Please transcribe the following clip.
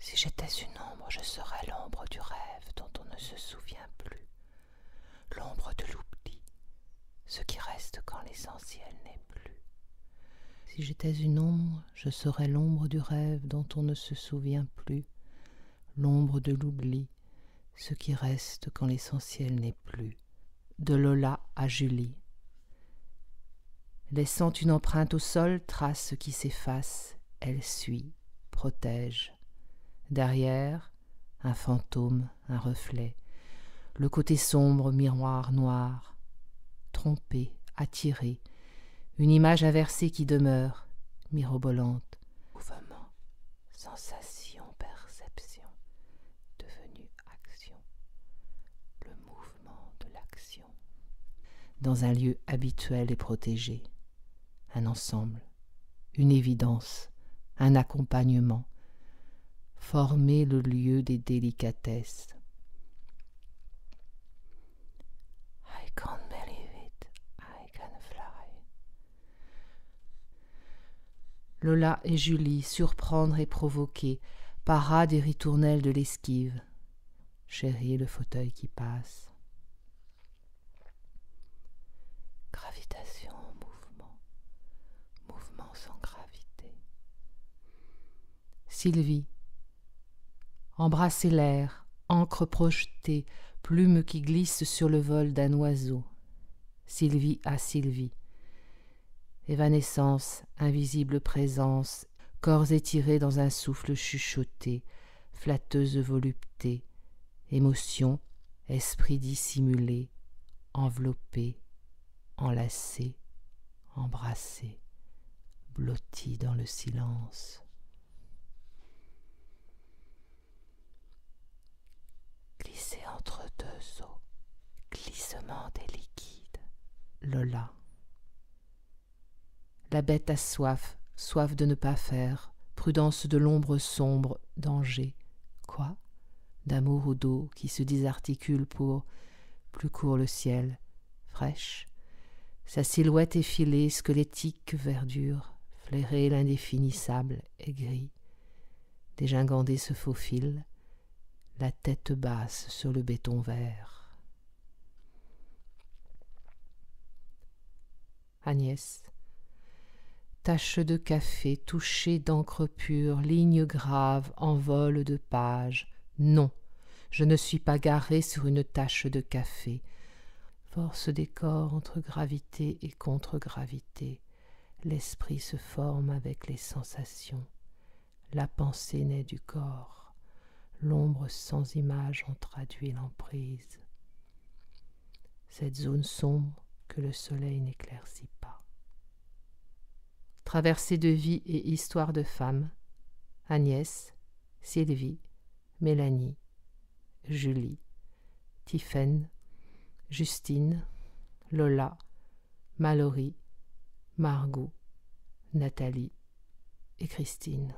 Si j'étais une ombre, je serais l'ombre du rêve dont on ne se souvient plus, l'ombre de l'oubli, ce qui reste quand l'essentiel n'est plus. Si j'étais une ombre, je serais l'ombre du rêve dont on ne se souvient plus, l'ombre de l'oubli, ce qui reste quand l'essentiel n'est plus. De Lola à Julie. Laissant une empreinte au sol, trace qui s'efface, elle suit, protège. Derrière, un fantôme, un reflet, le côté sombre, miroir noir, trompé, attiré, une image inversée qui demeure, mirobolante, mouvement, sensation, perception, devenue action, le mouvement de l'action. Dans un lieu habituel et protégé, un ensemble, une évidence, un accompagnement, former le lieu des délicatesses. I can't believe it, I can fly. Lola et Julie, surprendre et provoquer, parade et ritournelle de l'esquive. Chérie, le fauteuil qui passe. Gravitation, mouvement, mouvement sans gravité. Sylvie, embrasser l'air, encre projetée, plume qui glisse sur le vol d'un oiseau. Sylvie à Sylvie. Évanescence, invisible présence, corps étirés dans un souffle chuchoté, flatteuse volupté, émotion, esprit dissimulé, enveloppé, enlacé, embrassé, blotti dans le silence. Glisser entre deux eaux, glissement des liquides. Lola. La bête a soif, soif de ne pas faire, prudence de l'ombre sombre, danger. Quoi ? D'amour ou d'eau qui se désarticule pour plus court le ciel, fraîche. Sa silhouette effilée, squelettique verdure, flairer l'indéfinissable, aigri. Dégingandé se faufile, la tête basse sur le béton vert. Agnès. Tache de café, touchée d'encre pure, ligne grave, envol de page. Non, je ne suis pas garée sur une tache de café. Force des corps entre gravité et contre-gravité. L'esprit se forme avec les sensations. La pensée naît du corps. L'ombre sans image en traduit l'emprise. Cette zone sombre que le soleil n'éclaircit pas. Traversée de vie et histoire de femmes. Agnès, Sylvie, Mélanie, Julie, Tiphaine, Justine, Lola, Mallory, Margot, Nathalie et Christine.